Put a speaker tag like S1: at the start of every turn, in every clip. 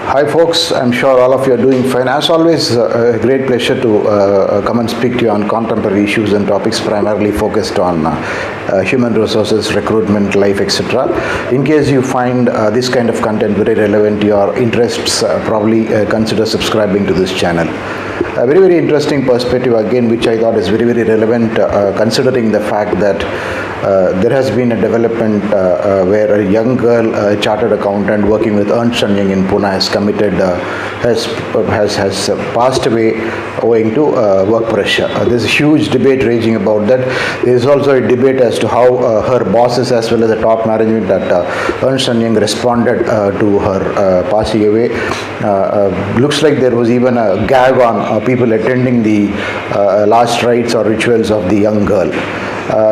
S1: Hi folks, I'm sure all of you are doing fine. As always, a great pleasure to come and speak to you on contemporary issues and topics primarily focused on human resources, recruitment, life, etc. In case you find this kind of content very relevant to your interests, probably consider subscribing to this channel. A very, very interesting perspective again, which I thought is very, very relevant considering the fact that there has been a development where a young girl, a chartered accountant working with Ernst & Young in Pune has passed away owing to work pressure. There's a huge debate raging about that. There is also a debate as to how her bosses as well as the top management at Ernst & Young responded to her passing away. Looks like there was even a gag on people attending the last rites or rituals of the young girl.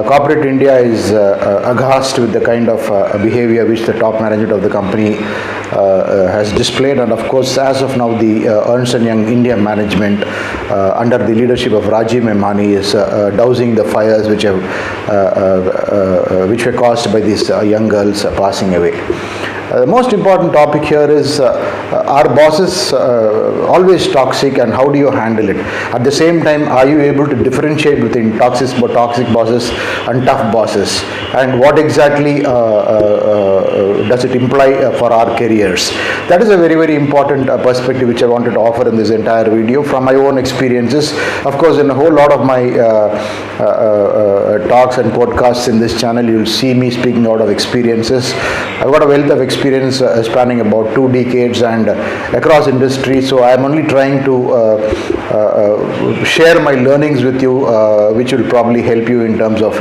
S1: Corporate India is aghast with the kind of behavior which the top management of the company has displayed, and of course as of now the Ernst & Young India management under the leadership of Rajiv Memani is dousing the fires which were caused by these young girls passing away. The most important topic here is are bosses always toxic, and how do you handle it? At the same time, are you able to differentiate between toxic bosses and tough bosses? And what exactly does it imply for our careers? That is a very, very important perspective which I wanted to offer in this entire video from my own experiences. Of course, in a whole lot of my talks and podcasts in this channel, you will see me speaking out of experiences. I've got a wealth of experience spanning about 2 decades and across industries, so I'm only trying to share my learnings with you, which will probably help you in terms of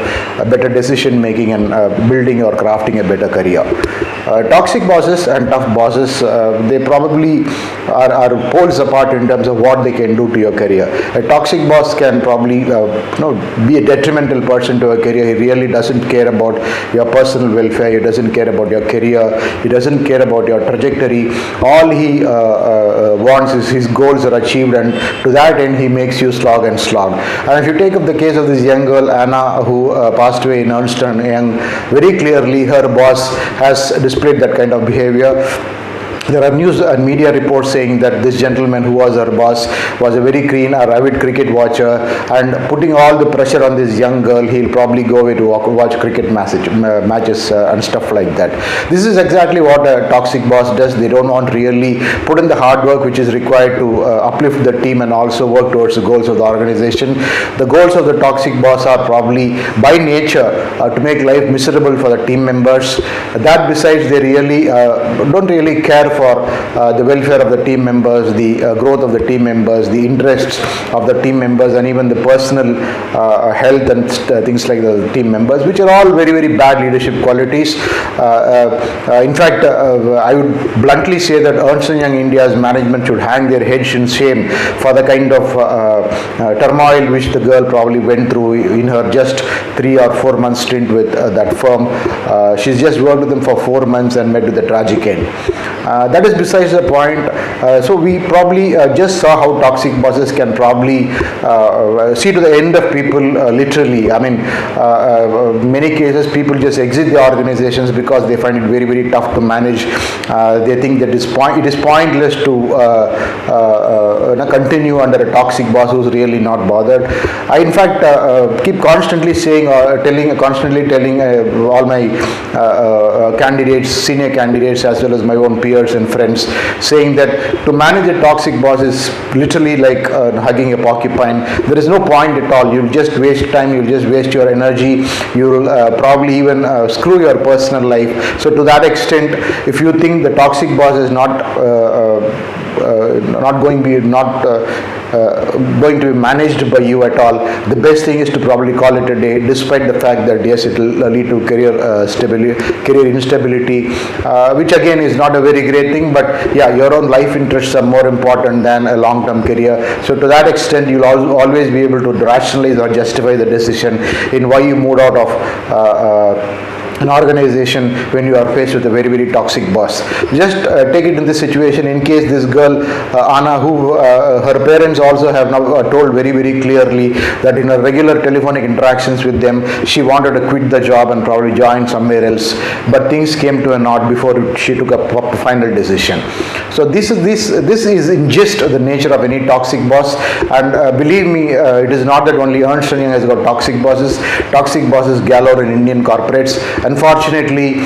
S1: better decision making and building or crafting a better career. Toxic bosses and tough bosses, they probably are poles apart in terms of what they can do to your career. A toxic boss can probably be a detrimental person to a career. He really doesn't care about your personal welfare. He doesn't care about your career. He doesn't care about your trajectory. All he wants is his goals are achieved, and to that end he makes you slog and slog. And if you take up the case of this young girl Anna, who passed away in Ernst & Young, very clearly her boss has displayed that kind of behavior. There are news and media reports saying that this gentleman who was her boss was a very keen or avid cricket watcher, and putting all the pressure on this young girl, he'll probably go away to watch cricket matches and stuff like that. This is exactly what a toxic boss does. They don't want to really put in the hard work which is required to uplift the team and also work towards the goals of the organization. The goals of the toxic boss are probably by nature to make life miserable for the team members. That besides, they really don't really care for the welfare of the team members, the growth of the team members, the interests of the team members, and even the personal health and things like the team members, which are all very, very bad leadership qualities. In fact, I would bluntly say that Ernst & Young India's management should hang their heads in shame for the kind of turmoil which the girl probably went through in her just 3 or 4 month stint with that firm. She's just worked with them for 4 months and met with a tragic end. That is besides the point. So we probably just saw how toxic bosses can probably see to the end of people literally. I mean, many cases people just exit the organizations because they find it very, very tough to manage. They think that it is pointless to continue under a toxic boss who's really not bothered. I in fact keep constantly saying constantly telling all my candidates, senior candidates, as well as my own peers and friends, saying that to manage a toxic boss is literally like hugging a porcupine. There is no point at all. You'll just waste time, you'll just waste your energy, you'll probably even screw your personal life. So to that extent, if you think the toxic boss is not going to be managed by you at all, the best thing is to probably call it a day, despite the fact that yes, it will lead to career instability, which again is not a very great thing. But yeah, your own life interests are more important than a long-term career. So to that extent, you'll always be able to rationalize or justify the decision in why you moved out of an organization when you are faced with a very, very toxic boss. Just take it in this situation. In case this girl Anna, who her parents also have now told very, very clearly that in her regular telephonic interactions with them, she wanted to quit the job and probably join somewhere else, but things came to a knot before she took a final decision. So this is in gist the nature of any toxic boss. And believe me, it is not that only Ernst & Young has got toxic bosses. Toxic bosses galore in Indian corporates. Unfortunately,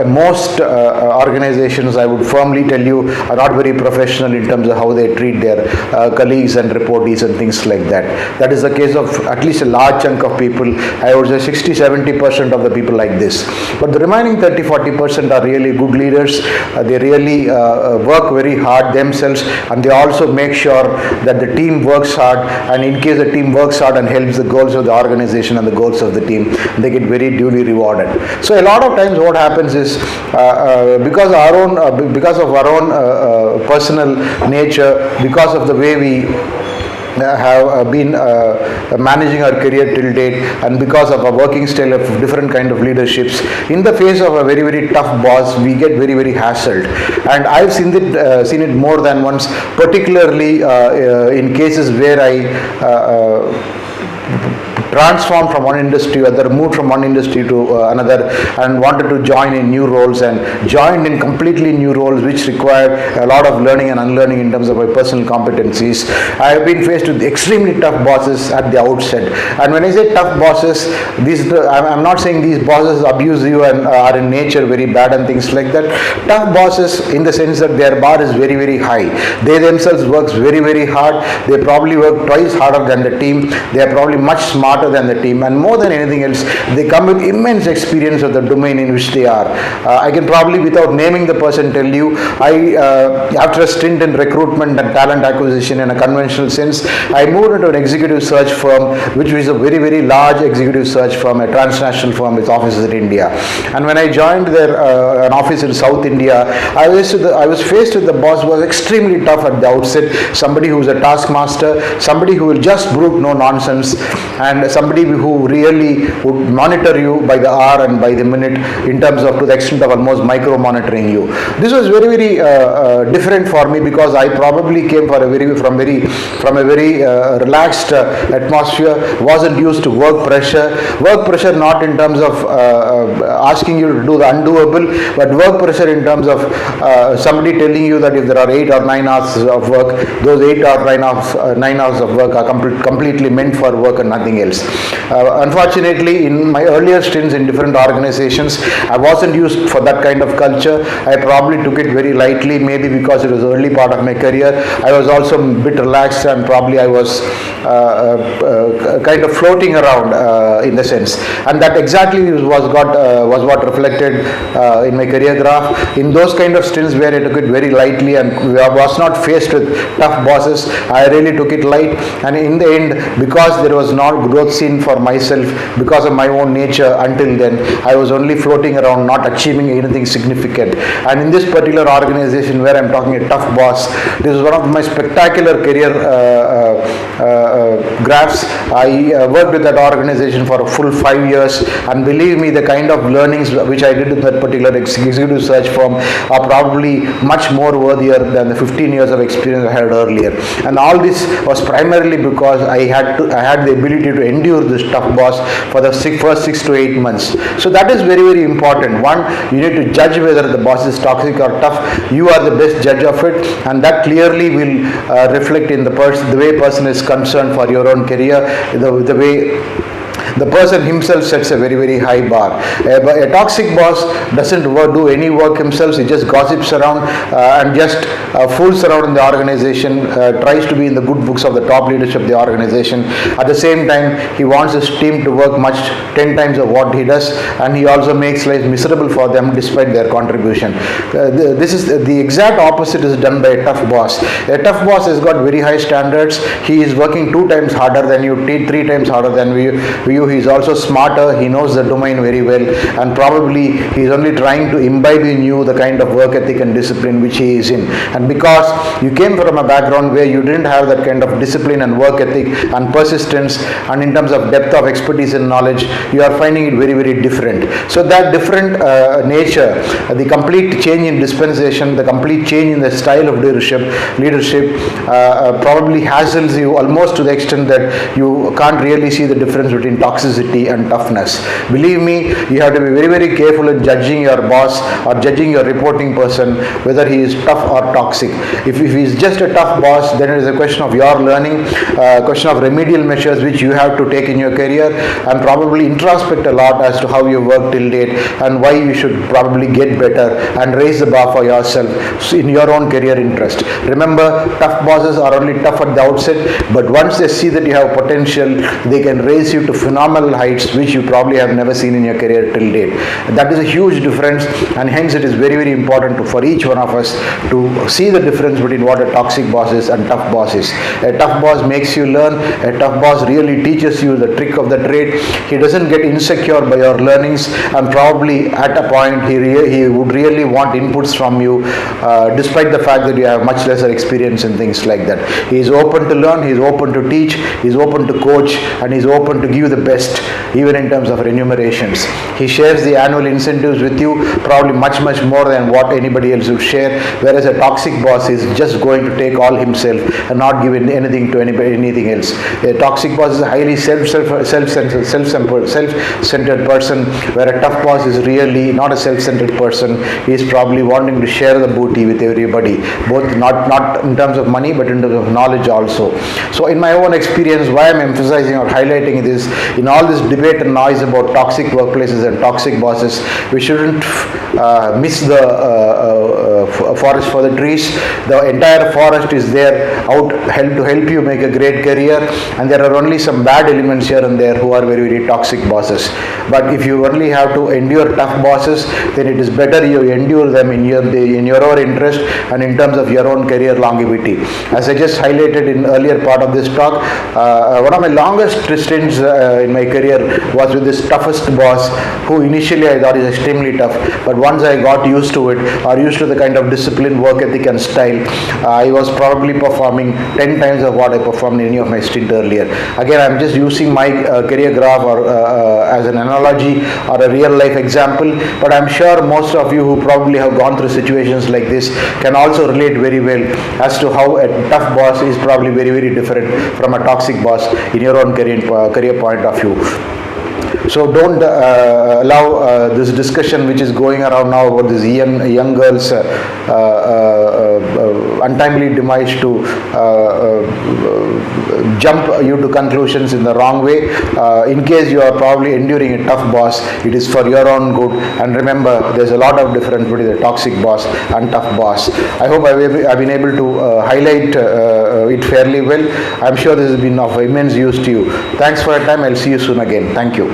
S1: most organizations, I would firmly tell you, are not very professional in terms of how they treat their colleagues and reportees and things like that. That is the case of at least a large chunk of people. I would say 60-70% of the people like this. But the remaining 30-40% are really good leaders. They really work very hard themselves, and they also make sure that the team works hard, and in case the team works hard and helps the goals of the organization and the goals of the team, they get very duly rewarded. So a lot of times what happens is because of our own personal nature, because of the way we have been managing our career till date, and because of our working style of different kind of leaderships, in the face of a very, very tough boss, we get very, very hassled. And I've seen it more than once, particularly in cases where I transformed from one industry to other, moved from one industry to another, and wanted to join in new roles, and joined in completely new roles which required a lot of learning and unlearning in terms of my personal competencies. I have been faced with extremely tough bosses at the outset. And when I say tough bosses, I'm not saying these bosses abuse you and are in nature very bad and things like that. Tough bosses in the sense that their bar is very, very high. They themselves work very, very hard. They probably work twice harder than the team. They are probably much smarter than the team, and more than anything else, they come with immense experience of the domain in which they are. I can probably, without naming the person, tell you, after a stint in recruitment and talent acquisition in a conventional sense, I moved into an executive search firm, which is a very, very large executive search firm, a transnational firm with offices in India. And when I joined an office in South India, I was faced with the boss who was extremely tough at the outset, somebody who was a taskmaster, somebody who will just brook no nonsense, and somebody who really would monitor you by the hour and by the minute, in terms of, to the extent of almost micro monitoring you. This was very, very different for me, because I probably came from a very relaxed atmosphere, wasn't used to work pressure not in terms of asking you to do the undoable, but work pressure in terms of somebody telling you that if there are 8 or 9 hours of work, those 8 or 9 hours of work are completely meant for work and nothing else. Unfortunately, in my earlier stints in different organizations, I wasn't used for that kind of culture. I probably took it very lightly, maybe because it was the early part of my career. I was also a bit relaxed, and probably I was kind of floating around in the sense. And that exactly was what reflected in my career graph. In those kind of stints where I took it very lightly and was not faced with tough bosses, I really took it light. And in the end, because there was not growth seen for myself, because of my own nature until then, I was only floating around, not achieving anything significant. And in this particular organization where I'm talking a tough boss, this is one of my spectacular career graphs. I worked with that organization for a full 5 years, and believe me, the kind of learnings which I did in that particular executive search firm are probably much more worthier than the 15 years of experience I had earlier. And all this was primarily because I had the ability to endure this tough boss for the first 6 to 8 months. So that is very, very important. One, you need to judge whether the boss is toxic or tough. You are the best judge of it, and that clearly will reflect in the way person is concerned for your own career, the way the person himself sets a very, very high bar. A toxic boss doesn't do any work himself. He just gossips around and just fools around in the organization, tries to be in the good books of the top leadership of the organization. At the same time, he wants his team to work 10 times of what he does, and he also makes life miserable for them despite their contribution. This is the exact opposite is done by a tough boss. A tough boss has got very high standards. He is working 2 times harder than you, 3 times harder than you. He's also smarter, he knows the domain very well, and probably he's only trying to imbibe in you the kind of work ethic and discipline which he is in. And because you came from a background where you didn't have that kind of discipline and work ethic and persistence, and in terms of depth of expertise and knowledge, you are finding it very, very different. So that different nature, the complete change in dispensation, the complete change in the style of leadership probably hassles you almost to the extent that you can't really see the difference between toxicity and toughness. Believe me, you have to be very, very careful in judging your boss or judging your reporting person whether he is tough or toxic. If he is just a tough boss, then it is a question of your learning, question of remedial measures which you have to take in your career, and probably introspect a lot as to how you worked till date and why you should probably get better and raise the bar for yourself in your own career interest. Remember, tough bosses are only tough at the outset, but once they see that you have potential, they can raise you to phenomenal heights which you probably have never seen in your career till date. That is a huge difference, and hence it is very, very important for each one of us to see the difference between what a toxic boss is and tough boss is. A tough boss makes you learn. A tough boss really teaches you the trick of the trade. He doesn't get insecure by your learnings, and probably at a point he would really want inputs from you despite the fact that you have much lesser experience in things like that. He is open to learn, he is open to teach, he is open to coach, and he is open to give the best even in terms of remunerations. He shares the annual incentives with you, probably much more than what anybody else would share, whereas a toxic boss is just going to take all himself and not give anything to anything else. A toxic boss is a highly self-centered person, where a tough boss is really not a self-centered person. He is probably wanting to share the booty with everybody, both not in terms of money but in terms of knowledge also. So in my own experience, why I'm emphasizing or highlighting this, in all this debate and noise about toxic workplaces and toxic bosses, we shouldn't miss the forest for the trees. The entire forest is there out to help you make a great career, and there are only some bad elements here and there who are very, very toxic bosses. But if you only have to endure tough bosses, then it is better you endure them in your own interest and in terms of your own career longevity. As I just highlighted in earlier part of this talk, one of my longest stints in my career was with this toughest boss, who initially I thought is extremely tough, but once I got used to it, or used to the kind of discipline, work ethic and style, I was probably performing 10 times of what I performed in any of my stint earlier. Again, I'm just using my career graph or as an analogy or a real life example, but I'm sure most of you who probably have gone through situations like this can also relate very well as to how a tough boss is probably very, very different from a toxic boss in your own career point of view. So don't allow this discussion which is going around now about this young girls untimely demise to jump you to conclusions in the wrong way. In case you are probably enduring a tough boss, it is for your own good. And remember, there's a lot of difference between a toxic boss and tough boss. I hope I've been able to highlight it fairly well. I'm sure this has been of immense use to you. Thanks for your time. I'll see you soon again. Thank you.